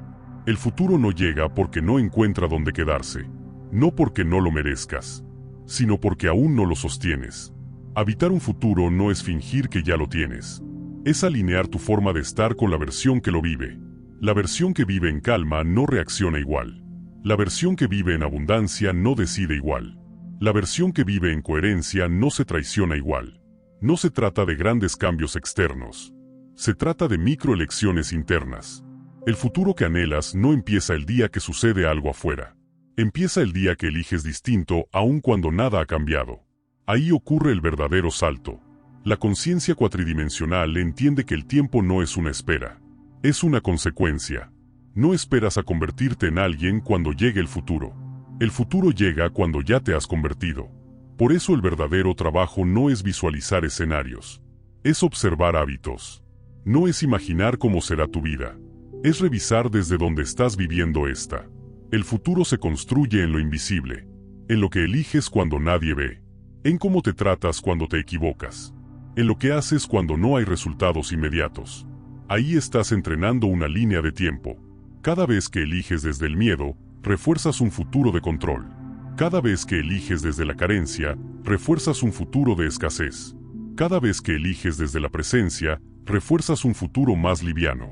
A: El futuro no llega porque no encuentra dónde quedarse. No porque no lo merezcas, sino porque aún no lo sostienes. Habitar un futuro no es fingir que ya lo tienes. Es alinear tu forma de estar con la versión que lo vive. La versión que vive en calma no reacciona igual. La versión que vive en abundancia no decide igual. La versión que vive en coherencia no se traiciona igual. No se trata de grandes cambios externos. Se trata de microelecciones internas. El futuro que anhelas no empieza el día que sucede algo afuera. Empieza el día que eliges distinto aun cuando nada ha cambiado. Ahí ocurre el verdadero salto. La conciencia cuatridimensional entiende que el tiempo no es una espera. Es una consecuencia. No esperas a convertirte en alguien cuando llegue el futuro. El futuro llega cuando ya te has convertido. Por eso el verdadero trabajo no es visualizar escenarios. Es observar hábitos. No es imaginar cómo será tu vida. Es revisar desde donde estás viviendo esta. El futuro se construye en lo invisible, en lo que eliges cuando nadie ve, en cómo te tratas cuando te equivocas, en lo que haces cuando no hay resultados inmediatos. Ahí estás entrenando una línea de tiempo. Cada vez que eliges desde el miedo, refuerzas un futuro de control. Cada vez que eliges desde la carencia, refuerzas un futuro de escasez. Cada vez que eliges desde la presencia, refuerzas un futuro más liviano.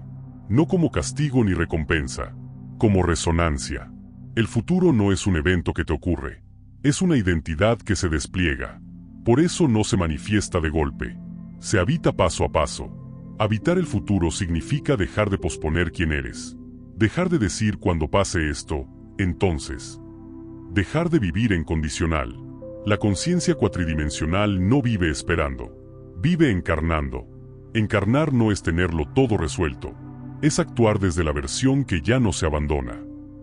A: No como castigo ni recompensa, como resonancia. El futuro no es un evento que te ocurre, es una identidad que se despliega. Por eso no se manifiesta de golpe. Se habita paso a paso. Habitar el futuro significa dejar de posponer quién eres. Dejar de decir cuando pase esto, entonces. Dejar de vivir en condicional. La conciencia cuatridimensional no vive esperando. Vive encarnando. Encarnar no es tenerlo todo resuelto. Es actuar desde la versión que ya no se abandona.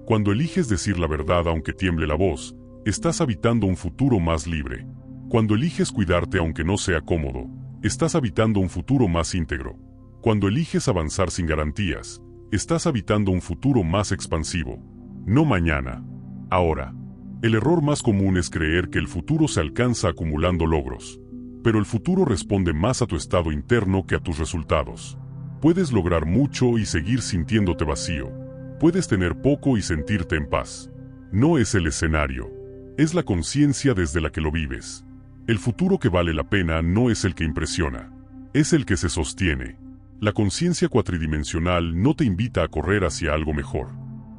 A: Cuando eliges decir la verdad aunque tiemble la voz, estás habitando un futuro más libre. Cuando eliges cuidarte aunque no sea cómodo, estás habitando un futuro más íntegro. Cuando eliges avanzar sin garantías, estás habitando un futuro más expansivo. No mañana, ahora. El error más común es creer que el futuro se alcanza acumulando logros. Pero el futuro responde más a tu estado interno que a tus resultados. Puedes lograr mucho y seguir sintiéndote vacío. Puedes tener poco y sentirte en paz. No es el escenario. Es la conciencia desde la que lo vives. El futuro que vale la pena no es el que impresiona. Es el que se sostiene. La conciencia cuatridimensional no te invita a correr hacia algo mejor.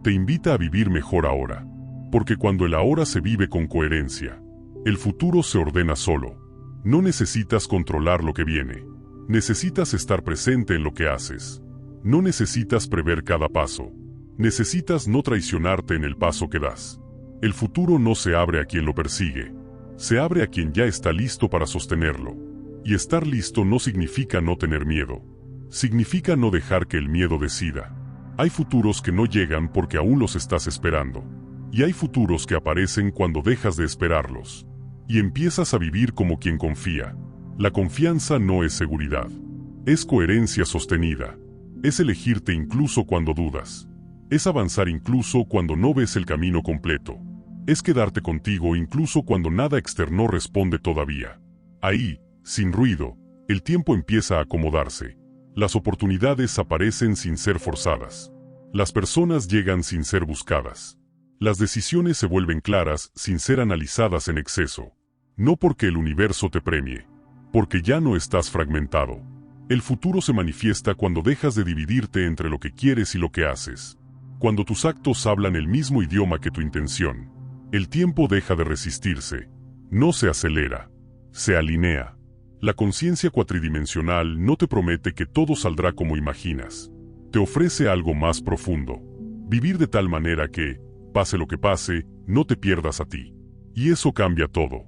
A: Te invita a vivir mejor ahora. Porque cuando el ahora se vive con coherencia, el futuro se ordena solo. No necesitas controlar lo que viene. Necesitas estar presente en lo que haces. No necesitas prever cada paso. Necesitas no traicionarte en el paso que das. El futuro no se abre a quien lo persigue. Se abre a quien ya está listo para sostenerlo. Y estar listo no significa no tener miedo. Significa no dejar que el miedo decida. Hay futuros que no llegan porque aún los estás esperando. Y hay futuros que aparecen cuando dejas de esperarlos. Y empiezas a vivir como quien confía. La confianza no es seguridad. Es coherencia sostenida. Es elegirte incluso cuando dudas. Es avanzar incluso cuando no ves el camino completo. Es quedarte contigo incluso cuando nada externo responde todavía. Ahí, sin ruido, el tiempo empieza a acomodarse. Las oportunidades aparecen sin ser forzadas. Las personas llegan sin ser buscadas. Las decisiones se vuelven claras sin ser analizadas en exceso. No porque el universo te premie, porque ya no estás fragmentado. El futuro se manifiesta cuando dejas de dividirte entre lo que quieres y lo que haces. Cuando tus actos hablan el mismo idioma que tu intención. El tiempo deja de resistirse. No se acelera. Se alinea. La conciencia cuatridimensional no te promete que todo saldrá como imaginas. Te ofrece algo más profundo. Vivir de tal manera que, pase lo que pase, no te pierdas a ti. Y eso cambia todo.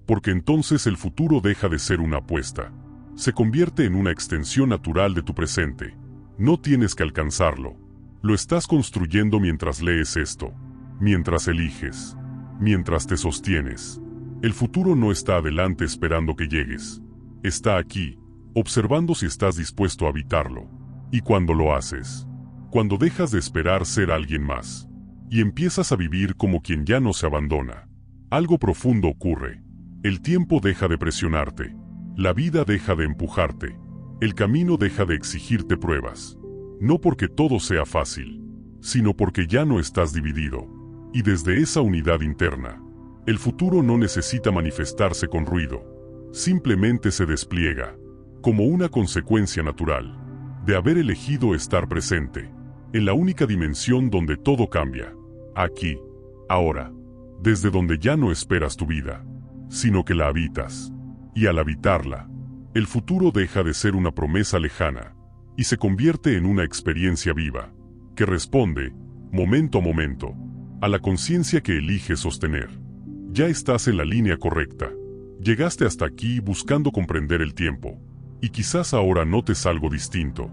A: Porque entonces el futuro deja de ser una apuesta. Se convierte en una extensión natural de tu presente. No tienes que alcanzarlo. Lo estás construyendo mientras lees esto. Mientras eliges. Mientras te sostienes. El futuro no está adelante esperando que llegues. Está aquí, observando si estás dispuesto a habitarlo. Y cuando lo haces. Cuando dejas de esperar ser alguien más. Y empiezas a vivir como quien ya no se abandona. Algo profundo ocurre. El tiempo deja de presionarte. La vida deja de empujarte. El camino deja de exigirte pruebas. No porque todo sea fácil, sino porque ya no estás dividido. Y desde esa unidad interna, el futuro no necesita manifestarse con ruido. Simplemente se despliega, como una consecuencia natural, de haber elegido estar presente, en la única dimensión donde todo cambia. Aquí, ahora, desde donde ya no esperas tu vida, sino que la habitas. Y al habitarla, el futuro deja de ser una promesa lejana, y se convierte en una experiencia viva, que responde, momento a momento, a la conciencia que elige sostener. Ya estás en la línea correcta. Llegaste hasta aquí buscando comprender el tiempo, y quizás ahora notes algo distinto.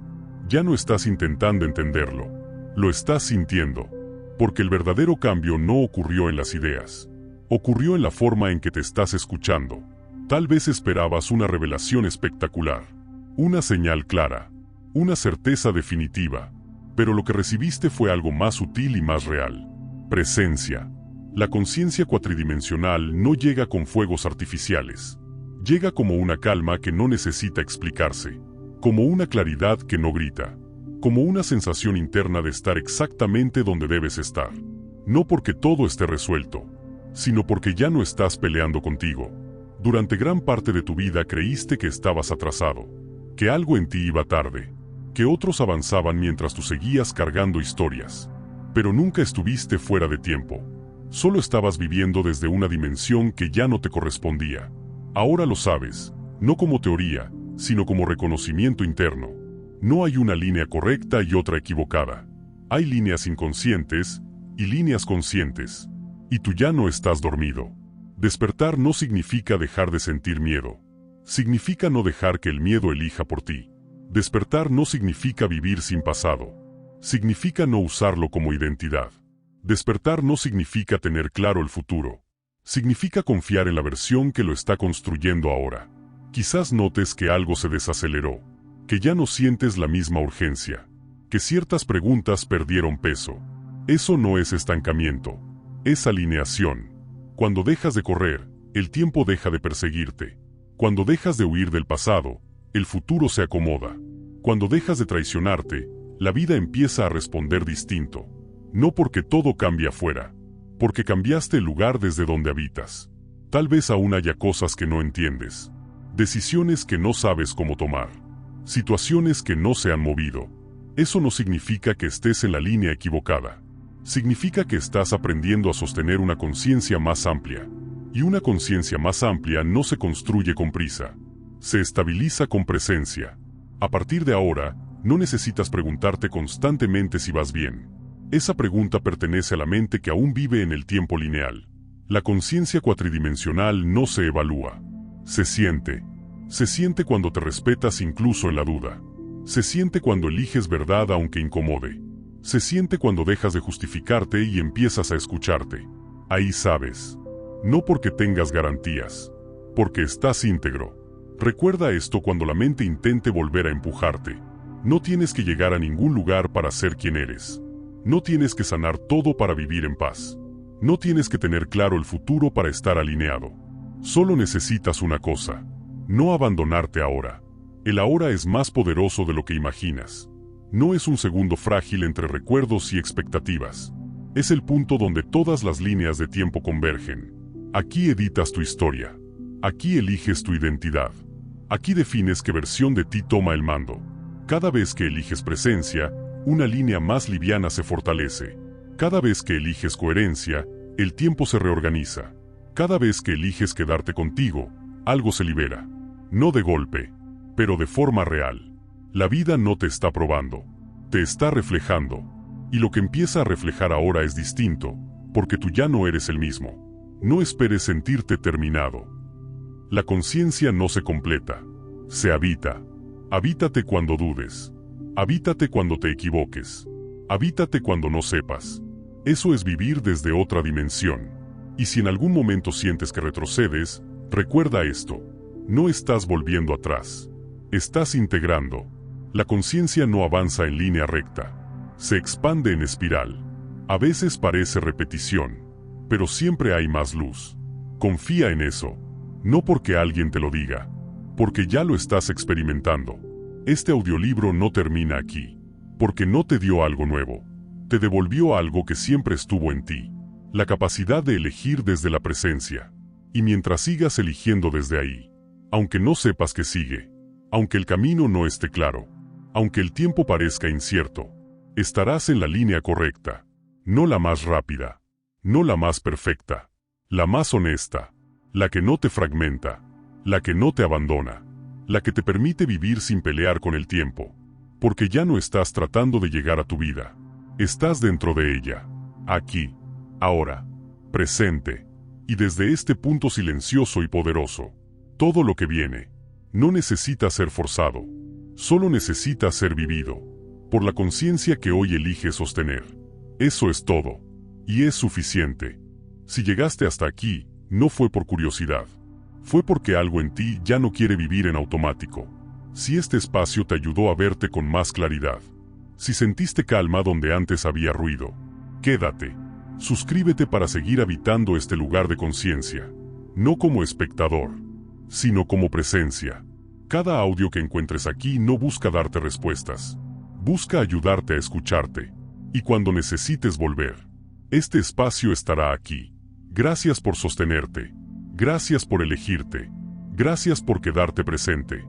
A: Ya no estás intentando entenderlo, lo estás sintiendo, porque el verdadero cambio no ocurrió en las ideas, ocurrió en la forma en que te estás escuchando. Tal vez esperabas una revelación espectacular, una señal clara, una certeza definitiva, pero lo que recibiste fue algo más sutil y más real. Presencia. La conciencia cuatridimensional no llega con fuegos artificiales. Llega como una calma que no necesita explicarse, como una claridad que no grita, como una sensación interna de estar exactamente donde debes estar. No porque todo esté resuelto, sino porque ya no estás peleando contigo. Durante gran parte de tu vida creíste que estabas atrasado, que algo en ti iba tarde, que otros avanzaban mientras tú seguías cargando historias. Pero nunca estuviste fuera de tiempo. Solo estabas viviendo desde una dimensión que ya no te correspondía. Ahora lo sabes, no como teoría, sino como reconocimiento interno. No hay una línea correcta y otra equivocada. Hay líneas inconscientes y líneas conscientes. Y tú ya no estás dormido. Despertar no significa dejar de sentir miedo. Significa no dejar que el miedo elija por ti. Despertar no significa vivir sin pasado. Significa no usarlo como identidad. Despertar no significa tener claro el futuro. Significa confiar en la versión que lo está construyendo ahora. Quizás notes que algo se desaceleró, que ya no sientes la misma urgencia, que ciertas preguntas perdieron peso. Eso no es estancamiento, es alineación. Cuando dejas de correr, el tiempo deja de perseguirte. Cuando dejas de huir del pasado, el futuro se acomoda. Cuando dejas de traicionarte, la vida empieza a responder distinto. No porque todo cambia afuera, porque cambiaste el lugar desde donde habitas. Tal vez aún haya cosas que no entiendes, decisiones que no sabes cómo tomar, situaciones que no se han movido. Eso no significa que estés en la línea equivocada. Significa que estás aprendiendo a sostener una conciencia más amplia. Y una conciencia más amplia no se construye con prisa. Se estabiliza con presencia. A partir de ahora, no necesitas preguntarte constantemente si vas bien. Esa pregunta pertenece a la mente que aún vive en el tiempo lineal. La conciencia cuatridimensional no se evalúa. Se siente. Se siente cuando te respetas incluso en la duda. Se siente cuando eliges verdad aunque incomode. Se siente cuando dejas de justificarte y empiezas a escucharte. Ahí sabes. No porque tengas garantías. Porque estás íntegro. Recuerda esto cuando la mente intente volver a empujarte. No tienes que llegar a ningún lugar para ser quien eres. No tienes que sanar todo para vivir en paz. No tienes que tener claro el futuro para estar alineado. Solo necesitas una cosa. No abandonarte ahora. El ahora es más poderoso de lo que imaginas. No es un segundo frágil entre recuerdos y expectativas. Es el punto donde todas las líneas de tiempo convergen. Aquí editas tu historia. Aquí eliges tu identidad. Aquí defines qué versión de ti toma el mando. Cada vez que eliges presencia, una línea más liviana se fortalece. Cada vez que eliges coherencia, el tiempo se reorganiza. Cada vez que eliges quedarte contigo, algo se libera. No de golpe, pero de forma real. La vida no te está probando, te está reflejando. Y lo que empieza a reflejar ahora es distinto, porque tú ya no eres el mismo. No esperes sentirte terminado. La conciencia no se completa, se habita. Habítate cuando dudes. Habítate cuando te equivoques. Habítate cuando no sepas. Eso es vivir desde otra dimensión. Y si en algún momento sientes que retrocedes, recuerda esto. No estás volviendo atrás. Estás integrando. La conciencia no avanza en línea recta. Se expande en espiral. A veces parece repetición, pero siempre hay más luz. Confía en eso. No porque alguien te lo diga, porque ya lo estás experimentando. Este audiolibro no termina aquí, porque no te dio algo nuevo. Te devolvió algo que siempre estuvo en ti. La capacidad de elegir desde la presencia. Y mientras sigas eligiendo desde ahí, aunque no sepas que sigue, aunque el camino no esté claro, aunque el tiempo parezca incierto, estarás en la línea correcta. No la más rápida, no la más perfecta, la más honesta, la que no te fragmenta, la que no te abandona, la que te permite vivir sin pelear con el tiempo, porque ya no estás tratando de llegar a tu vida, estás dentro de ella, aquí, ahora, presente, y desde este punto silencioso y poderoso, todo lo que viene, no necesita ser forzado, solo necesita ser vivido, por la conciencia que hoy eliges sostener. Eso es todo, y es suficiente. Si llegaste hasta aquí, no fue por curiosidad. Fue porque algo en ti ya no quiere vivir en automático. Si este espacio te ayudó a verte con más claridad, si sentiste calma donde antes había ruido, quédate. Suscríbete para seguir habitando este lugar de conciencia, no como espectador, sino como presencia. Cada audio que encuentres aquí no busca darte respuestas, busca ayudarte a escucharte. Y cuando necesites volver, este espacio estará aquí. Gracias por sostenerte. Gracias por elegirte. Gracias por quedarte presente.